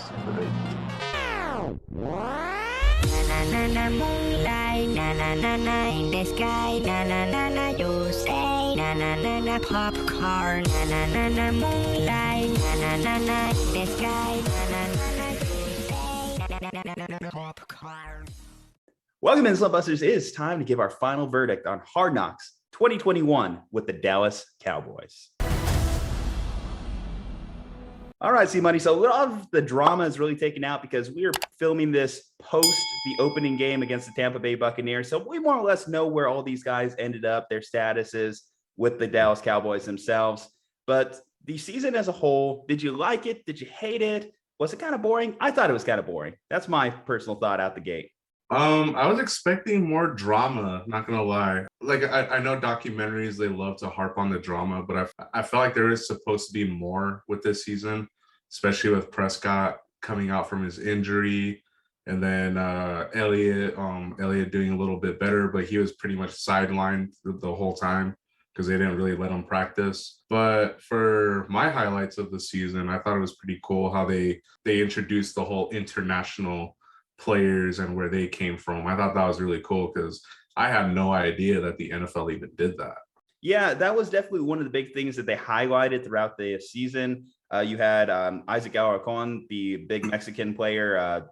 Na na na moonlight, na na na na in the sky, na na na na you say, na na na na popcorn, na na na na moonlight, na na na na in the sky, na na na na you say, na na na na popcorn. Welcome in, Slumpbusters. It is time to give our final verdict on Hard Knocks 2021 with the Dallas Cowboys. All right, C-Money. So a lot of the drama is really taken out because we are filming this post the opening game against the Tampa Bay Buccaneers. So we more or less know where all these guys ended up, their statuses with the Dallas Cowboys themselves. But the season as a whole, did you like it? Did you hate it? Was it kind of boring? I thought it was kind of boring. That's my personal thought out the gate. I was expecting more drama, not gonna lie. Like I know documentaries, they love to harp on the drama, but I felt like there is supposed to be more with this season, especially with Prescott coming out from his injury, and then Elliott doing a little bit better, but he was pretty much sidelined the whole time because they didn't really let him practice. But for my highlights of the season, I thought it was pretty cool how they introduced the whole international players and where they came from. I thought that was really cool because I had no idea that the NFL even did that. Yeah, that was definitely one of the big things that they highlighted throughout the season. You had Isaac Alarcon, the big Mexican player,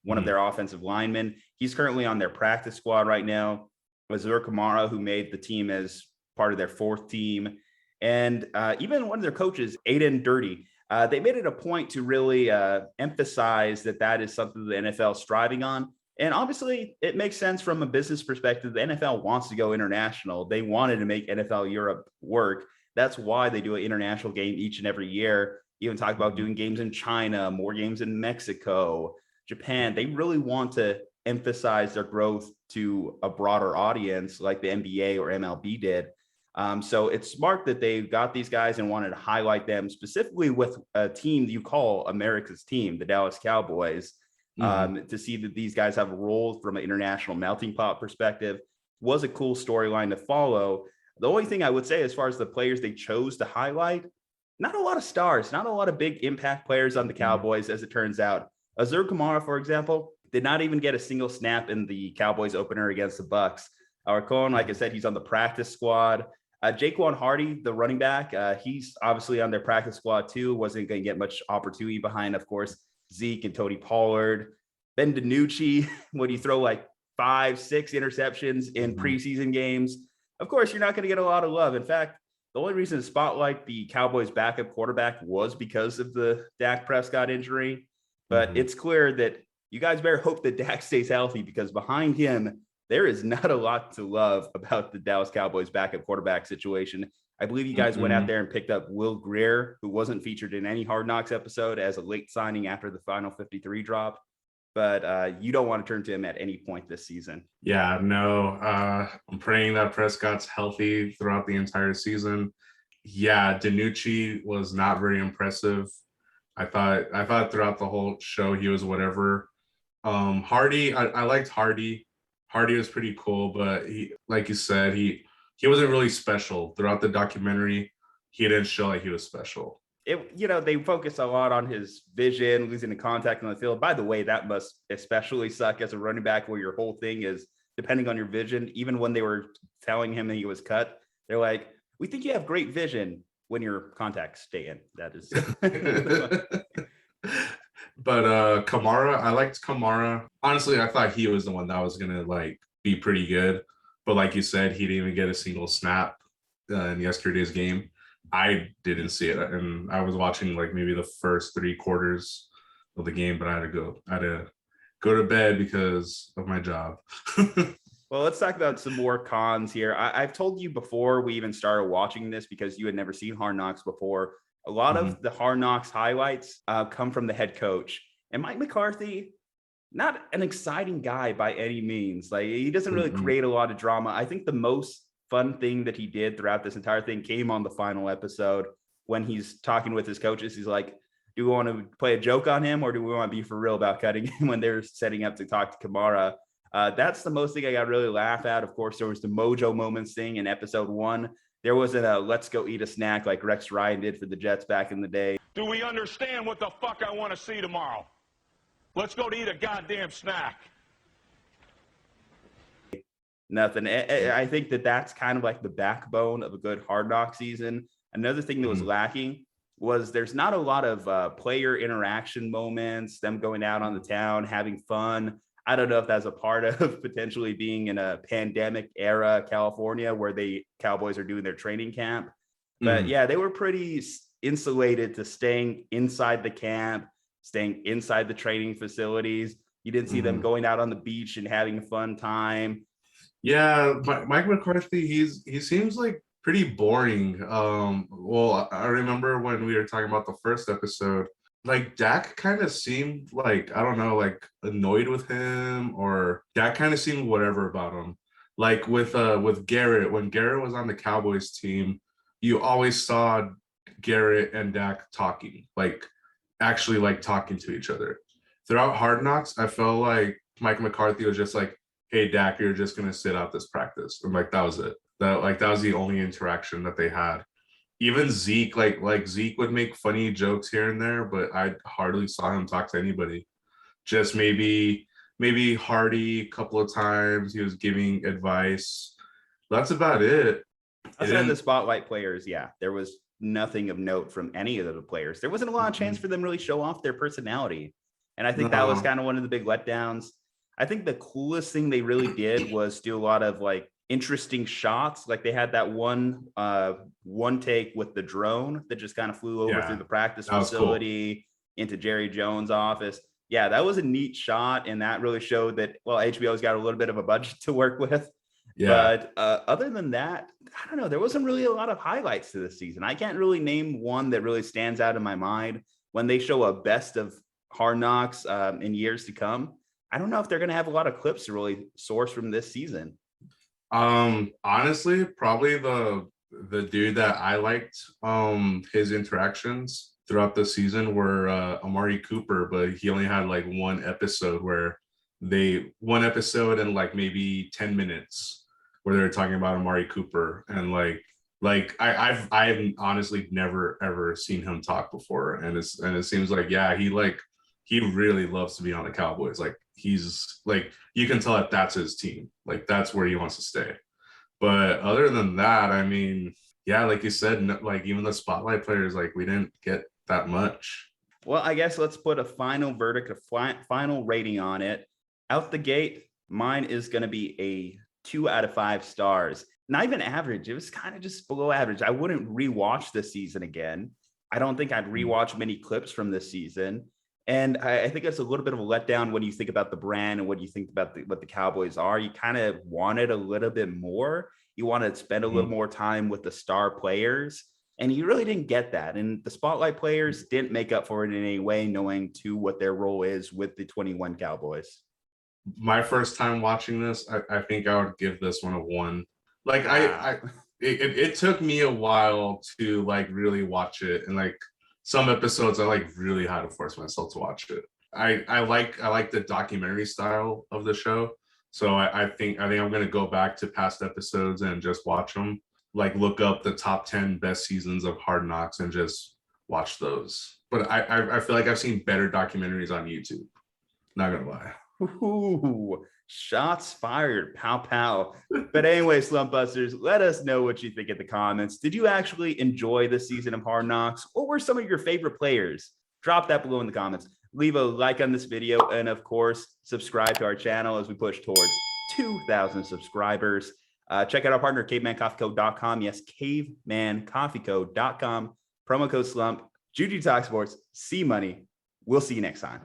one of their offensive linemen. He's currently on their practice squad right now. Azur Kamara, who made the team as part of their fourth team. And even one of their coaches, Aiden Dirty, they made it a point to really emphasize that is something the NFL is striving on. And obviously, it makes sense from a business perspective. The NFL wants to go international. They wanted to make NFL Europe work. That's why they do an international game each and every year. Even talk about doing games in China, more games in Mexico, Japan. They really want to emphasize their growth to a broader audience like the NBA or MLB did. So it's smart that they got these guys and wanted to highlight them specifically with a team you call America's team, the Dallas Cowboys, to see that these guys have a role from an international melting pot perspective was a cool storyline to follow. The only thing I would say as far as the players they chose to highlight, not a lot of stars, not a lot of big impact players on the Cowboys, as it turns out. Azur Kamara, for example, did not even get a single snap in the Cowboys opener against the Bucs. Alarcon, like I said, he's on the practice squad. Jaquan Hardy, the running back, he's obviously on their practice squad too. Wasn't going to get much opportunity behind, of course, Zeke and Tony Pollard. Ben DiNucci, when you throw like 5-6 interceptions in preseason games, of course, you're not going to get a lot of love. In fact, the only reason to spotlight the Cowboys backup quarterback was because of the Dak Prescott injury. But it's clear that you guys better hope that Dak stays healthy because behind him, there is not a lot to love about the Dallas Cowboys backup quarterback situation. I believe you guys went out there and picked up Will Grier, who wasn't featured in any Hard Knocks episode as a late signing after the final 53 drop. But you don't want to turn to him at any point this season. Yeah, no. I'm praying that Prescott's healthy throughout the entire season. Yeah, DiNucci was not very impressive. I thought throughout the whole show he was whatever. Hardy, I liked Hardy. Hardy was pretty cool, but he, like you said, he wasn't really special throughout the documentary. He didn't show like he was special. They focus a lot on his vision, losing the contact on the field. By the way, that must especially suck as a running back where your whole thing is depending on your vision. Even when they were telling him that he was cut, they're like, we think you have great vision when your contacts stay in. That is. But Kamara, I liked Kamara. Honestly, I thought he was the one that was gonna like be pretty good. But like you said, he didn't even get a single snap in yesterday's game. I didn't see it, and I was watching like maybe the first 3 quarters of the game, but I had to go to bed because of my job. Well, let's talk about some more cons here. I've told you before we even started watching this because you had never seen Hard Knocks before. A lot of the Hard Knocks highlights come from the head coach. And Mike McCarthy, not an exciting guy by any means. Like, he doesn't really create a lot of drama. I think the most fun thing that he did throughout this entire thing came on the final episode when he's talking with his coaches. He's like, do we want to play a joke on him or do we want to be for real about cutting him when they're setting up to talk to Kamara? That's the most thing I got really laugh at. Of course, there was the Mojo Moments thing in episode 1 There wasn't a let's go eat a snack like Rex Ryan did for the Jets back in the day. Do we understand what the fuck I want to see tomorrow? Let's go to eat a goddamn snack. Nothing. I think that's kind of like the backbone of a good Hard Knock season. Another thing that was lacking was there's not a lot of player interaction moments, them going out on the town, having fun. I don't know if that's a part of potentially being in a pandemic era California where the Cowboys are doing their training camp. But yeah, they were pretty insulated to staying inside the camp, staying inside the training facilities. You didn't see them going out on the beach and having a fun time. Yeah, Mike McCarthy, he seems like pretty boring. Well, I remember when we were talking about the first episode, like Dak kind of seemed like, I don't know, like annoyed with him, or Dak kind of seemed whatever about him. Like with Garrett, when Garrett was on the Cowboys team, you always saw Garrett and Dak talking, like actually like talking to each other. Throughout Hard Knocks, I felt like Mike McCarthy was just like, hey Dak, you're just gonna sit out this practice. And like that was it. That was the only interaction that they had. Even Zeke, like Zeke would make funny jokes here and there, but I hardly saw him talk to anybody. Just maybe Hardy a couple of times. He was giving advice. That's about it. Outside of the spotlight players, yeah, there was nothing of note from any of the players. There wasn't a lot of chance for them to really show off their personality. And I think that was kind of one of the big letdowns. I think the coolest thing they really did was do a lot of like interesting shots. Like they had that one take with the drone that just kind of flew over through the practice facility into Jerry Jones' office. Yeah, that was a neat shot. And that really showed that, well, HBO's got a little bit of a budget to work with. Yeah. But other than that, I don't know, there wasn't really a lot of highlights to this season. I can't really name one that really stands out in my mind. When they show a best of Hard Knocks in years to come, I don't know if they're going to have a lot of clips to really source from this season. Honestly, probably the dude that I liked his interactions throughout the season were Amari Cooper, but he only had like one episode in like maybe 10 minutes where they were talking about Amari Cooper, and like I've honestly never ever seen him talk before, and it seems like he really loves to be on the Cowboys. Like he's like, you can tell that that's his team. Like that's where he wants to stay. But other than that, I mean, yeah, like you said, like even the spotlight players, like we didn't get that much. Well, I guess let's put a final verdict, a final rating on it. Out the gate, mine is going to be a 2 out of 5 stars. Not even average. It was kind of just below average. I wouldn't rewatch this season again. I don't think I'd rewatch many clips from this season. And I think it's a little bit of a letdown when you think about the brand and what you think about what the Cowboys are. You kind of wanted a little bit more. You wanted to spend a little more time with the star players, and you really didn't get that. And the spotlight players didn't make up for it in any way, knowing what their role is with the 21 Cowboys. My first time watching this, I think I would give this one a 1. Like it took me a while to like really watch it, and like some episodes I like really had to force myself to watch it. I like the documentary style of the show. So I think I'm gonna go back to past episodes and just watch them. Like look up the top 10 best seasons of Hard Knocks and just watch those. But I feel like I've seen better documentaries on YouTube. Not gonna lie. Ooh, shots fired, pow pow. But anyway, Slumpbusters, let us know what you think in the comments. Did you actually enjoy the season of Hard Knocks? What were some of your favorite players? Drop that below in the comments. Leave a like on this video, and of course, subscribe to our channel as we push towards 2,000 subscribers. Check out our partner, CavemanCoffeeCo.com. Yes, CavemanCoffeeCo.com. Promo code SLUMP. Juju Talk Sports. See money. We'll see you next time.